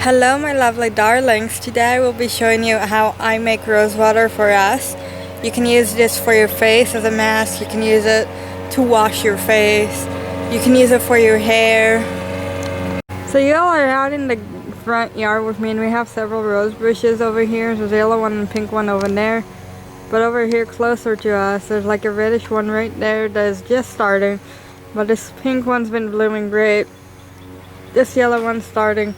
Hello my lovely darlings, today I will be showing you how I make rose water for us. You can use this for your face as a mask, you can use it to wash your face, you can use it for your hair. So you all are out in the front yard with me and we have several rose bushes over here. There's a yellow one and a pink one over there. But over here closer to us there's like a reddish one right there that is just starting. But this pink one's been blooming great. This yellow one's starting.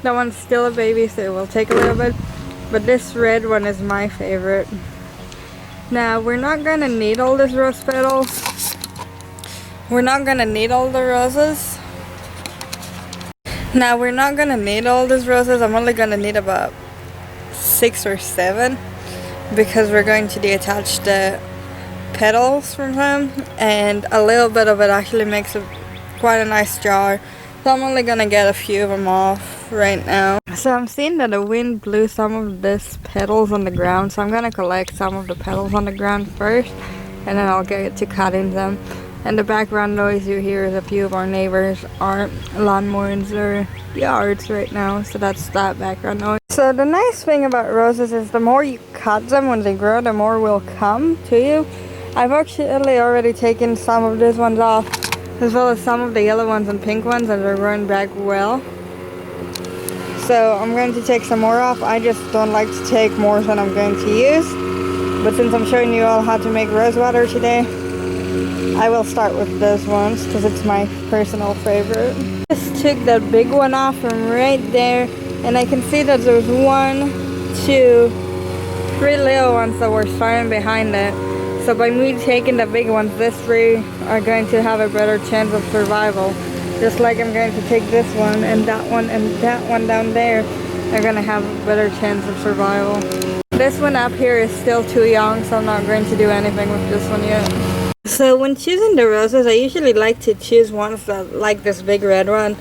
That one's still a baby, so it will take a little bit. But this red one is my favorite. Now, we're not going to need all these rose petals. We're not going to need all the roses. Now, we're not going to need all these roses. I'm only going to need about 6 or 7. Because we're going to detach the petals from them. And a little bit of it actually makes quite a nice jar. So I'm only going to get a few of them off right now. So I'm seeing that the wind blew some of these petals on the ground, so I'm gonna collect some of the petals on the ground first and then I'll get to cutting them. And the background noise you hear is a few of our neighbors are lawn mowing their yards right now, so that's that background noise. So the nice thing about roses is the more you cut them when they grow, the more will come to you. I've actually already taken some of these ones off, as well as some of the yellow ones and pink ones, and they're growing back well. So I'm going to take some more off. I just don't like to take more than I'm going to use. But since I'm showing you all how to make rose water today, I will start with those ones because it's my personal favorite. Just took that big one off from right there, and I can see that there's 1, 2, 3 little ones that were starting behind it. So by me taking the big ones, these 3 are going to have a better chance of survival. Just like I'm going to take this one and that one down there, they're going to have a better chance of survival. This one up here is still too young, so I'm not going to do anything with this one yet. So when choosing the roses, I usually like to choose ones that, like this big red one,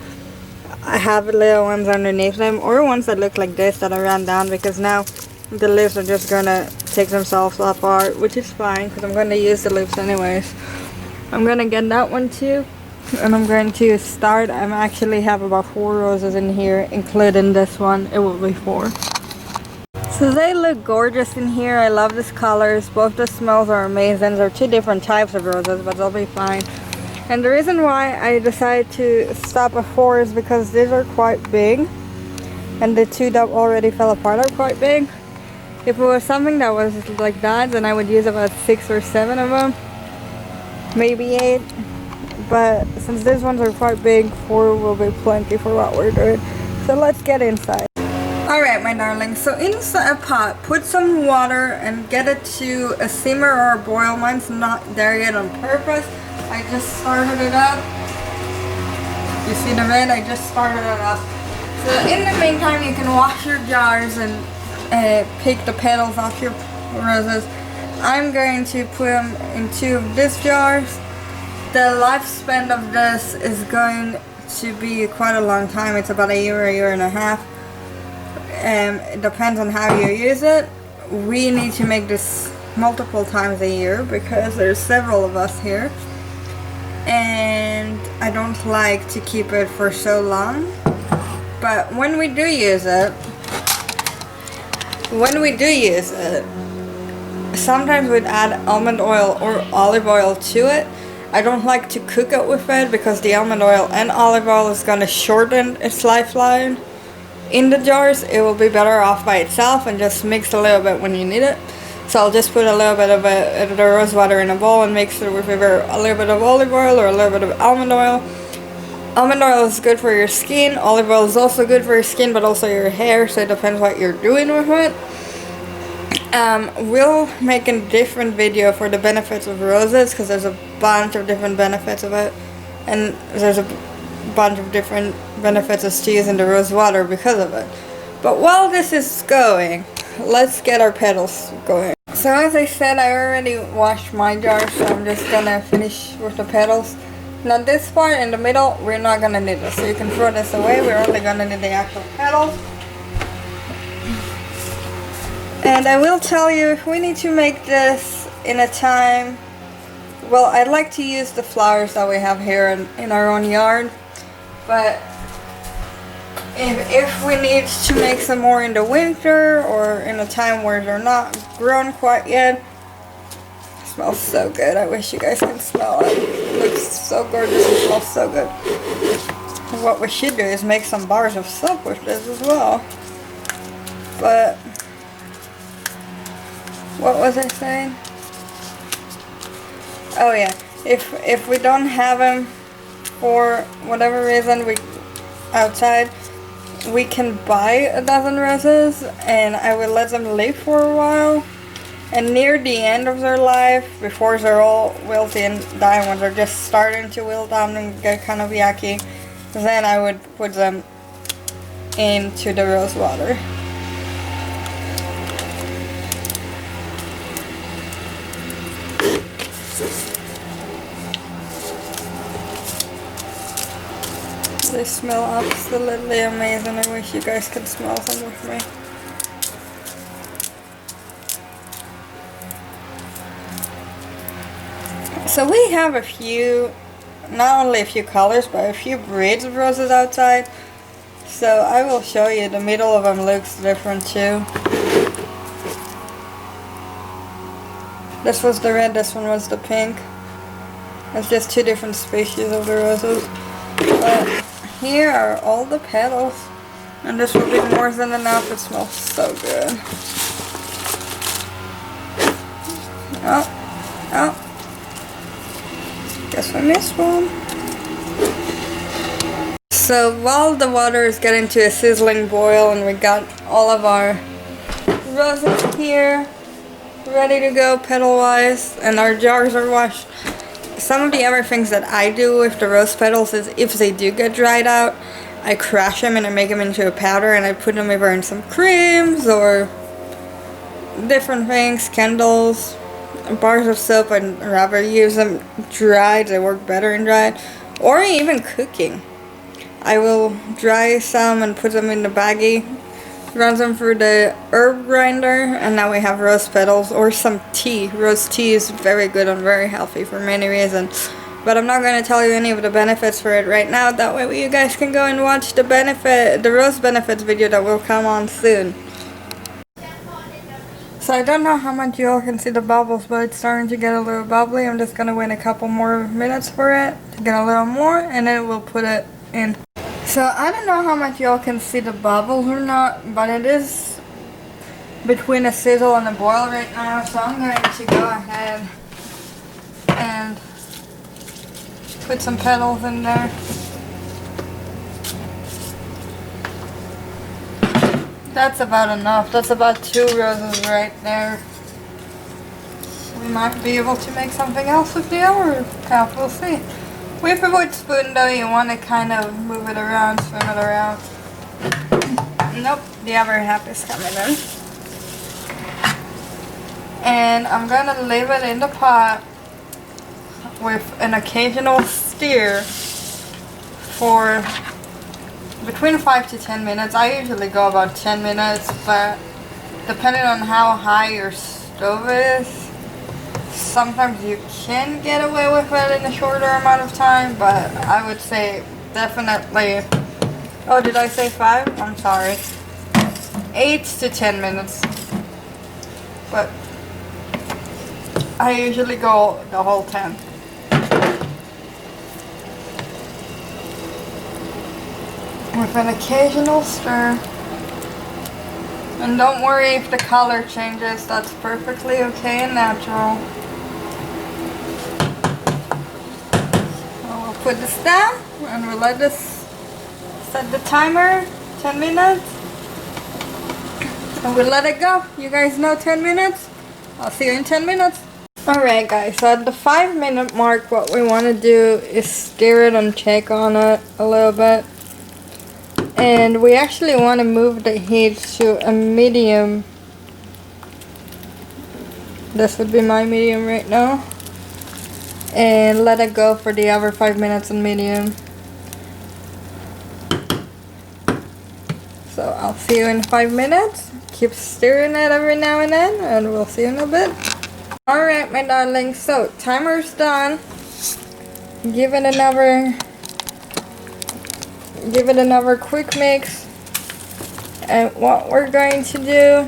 I have little ones underneath them, or ones that look like this that I ran down, because now the leaves are just going to take themselves apart, which is fine because I'm going to use the leaves anyways. I'm going to get that one too. And I'm going to start. I actually have about 4 roses in here, including this one. It will be 4. So they look gorgeous in here. I love these colors. Both the smells are amazing. They're 2 different types of roses, but they'll be fine. And the reason why I decided to stop at 4 is because these are quite big. And the 2 that already fell apart are quite big. If it was something that was like that, then I would use about 6 or 7 of them. Maybe 8. But since these ones are quite big, 4 will be plenty for what we're doing. So let's get inside. Alright my darlings, so inside a pot, put some water and get it to a simmer or a boil. Mine's not there yet on purpose. I just started it up. You see the red? I just started it up. So in the meantime you can wash your jars and pick the petals off your roses. I'm going to put them in 2 of these jars. The lifespan of this is going to be quite a long time. It's about a year and a half. It depends on how you use it. We need to make this multiple times a year because there's several of us here. And I don't like to keep it for so long. But when we do use it, sometimes we'd add almond oil or olive oil to it. I don't like to cook it with it because the almond oil and olive oil is going to shorten its lifeline. In the jars, it will be better off by itself and just mix a little bit when you need it. So I'll just put a little bit of the rose water in a bowl and mix it with either a little bit of olive oil or a little bit of almond oil. Almond oil is good for your skin. Olive oil is also good for your skin, but also your hair, so it depends what you're doing with it. We'll make a different video for the benefits of roses because there's a bunch of different benefits of it, and there's a bunch of different benefits to using the rose water because of it. But while this is going, let's get our petals going. So as I said, I already washed my jar, so I'm just gonna finish with the petals. Now this part in the middle, we're not gonna need this, so you can throw this away. We're only gonna need the actual petals. And I will tell you, we need to make this in a time, well, I'd like to use the flowers that we have here in our own yard, but if we need to make some more in the winter or in a time where they're not grown quite yet. It smells so good. I wish you guys can smell it. It looks so gorgeous and smells so good. What we should do is make some bars of soap with this as well. But what was I saying? Oh yeah, if we don't have them for whatever reason outside, we can buy a dozen roses and I will let them live for a while. And near the end of their life, before they're all wilty and dying, when they're just starting to wilt down and get kind of yucky, then I would put them into the rose water. They smell absolutely amazing. I wish you guys could smell them with me. So we have a few, not only a few colors, but a few breeds of roses outside. So I will show you. The middle of them looks different too. This was the red, this one was the pink. It's just two different species of the roses. But here are all the petals. And this will be more than enough. It smells so good. Oh. Guess I missed one. So while the water is getting to a sizzling boil and we got all of our roses here ready to go petal wise and our jars are washed, some of the other things that I do with the rose petals is if they do get dried out, I crush them and I make them into a powder and I put them either in some creams or different things, candles, bars of soap. I'd rather use them dried, they work better in dried, or even cooking. I will dry some and put them in the baggie, run them through the herb grinder, and now we have rose petals or some tea. Rose tea is very good and very healthy for many reasons, but I'm not going to tell you any of the benefits for it right now. That way you guys can go and watch the rose benefits video that will come on soon. So I don't know how much you all can see the bubbles, but it's starting to get a little bubbly. I'm just going to wait a couple more minutes for it to get a little more, and then we'll put it in. So I don't know how much you all can see the bubbles or not, but it is between a sizzle and a boil right now. So I'm going to go ahead and put some petals in there. That's about enough. That's about 2 roses right there. We might be able to make something else with the other half. We'll see. With a wood spoon though, you want to kind of move it around, swim it around. Nope, the other half is coming in. And I'm going to leave it in the pot with an occasional stir for between 5 to 10 minutes. I usually go about 10 minutes, but depending on how high your stove is, sometimes you can get away with it in a shorter amount of time, but I would say definitely, oh, did I say 5? I'm sorry. 8 to 10 minutes. But I usually go the whole 10. With an occasional stir. And don't worry if the color changes, that's perfectly okay and natural. So we'll put this down and we'll let this set the timer, 10 minutes. And we'll let it go. You guys know 10 minutes? I'll see you in 10 minutes. Alright guys, so at the 5-minute mark what we want to do is stir it and check on it a little bit. And we actually want to move the heat to a medium. This would be my medium right now. And let it go for the other 5 minutes on medium. So I'll see you in 5 minutes. Keep stirring it every now and then, and we'll see you in a bit. Alright my darlings, so timer's done. Give it another quick mix. And what we're going to do,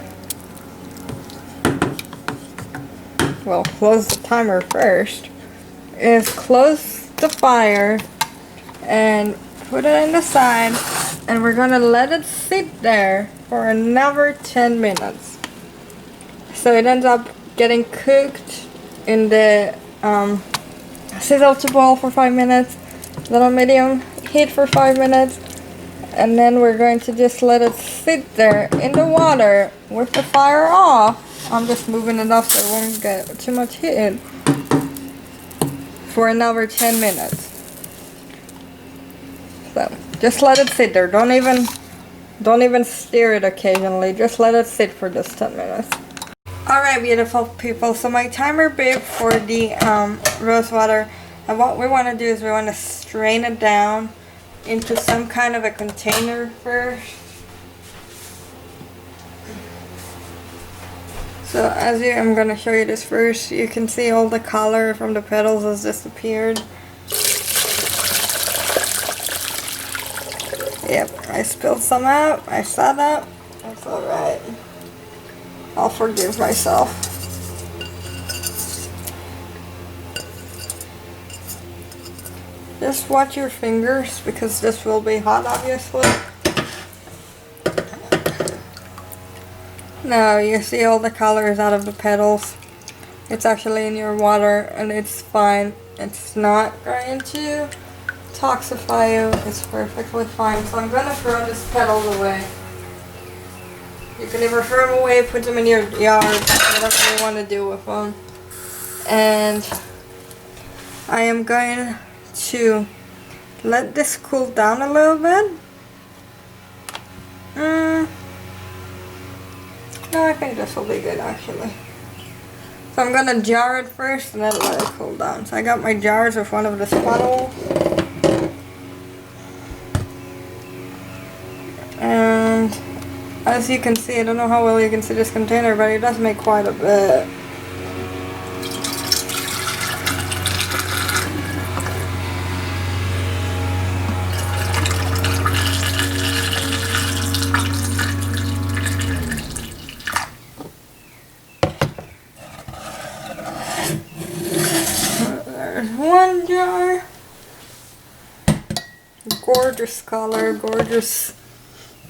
well, close the timer first, is close the fire and put it in the side, and we're gonna let it sit there for another 10 minutes. So it ends up getting cooked in the sizzle to boil for 5 minutes, then on medium heat for 5 minutes, and then we're going to just let it sit there in the water with the fire off. I'm just moving it off so it won't get too much heat for another 10 minutes. So just let it sit there. Don't even stir it occasionally. Just let it sit for just 10 minutes. Alright, beautiful people, so my timer beeped for the rose water, and what we want to do is we want to strain it down into some kind of a container first. So I'm going to show you this first. You can see all the color from the petals has disappeared. Yep, I spilled some out. I saw that. That's alright. I'll forgive myself. Just watch your fingers because this will be hot, obviously. Now you see all the colors out of the petals. It's actually in your water and it's fine. It's not going to toxify you. It's perfectly fine. So I'm gonna throw these petals away. You can either throw them away, put them in your yard, whatever you want to do with them. And I am going to let this cool down a little bit. No, I think this will be good actually. So I'm going to jar it first and then let it cool down. So I got my jars with one of the bottles. And as you can see, I don't know how well you can see this container, but it does make quite a bit. There's one jar. Gorgeous color, gorgeous,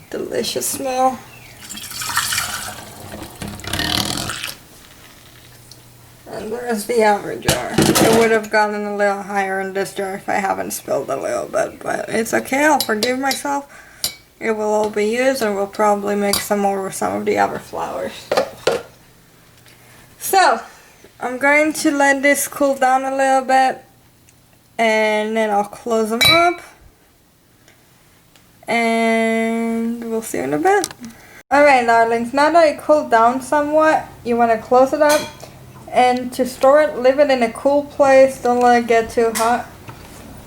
delicious smell. And there's the other jar. It would have gotten a little higher in this jar if I haven't spilled a little bit, but it's okay, I'll forgive myself. It will all be used and we'll probably make some more with some of the other flowers. So, I'm going to let this cool down a little bit and then I'll close them up. And we'll see you in a bit. Alright darlings, now that it cooled down somewhat, you want to close it up. And to store it, leave it in a cool place. Don't let it get too hot.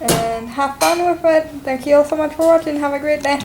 And have fun with it. Thank you all so much for watching. Have a great day.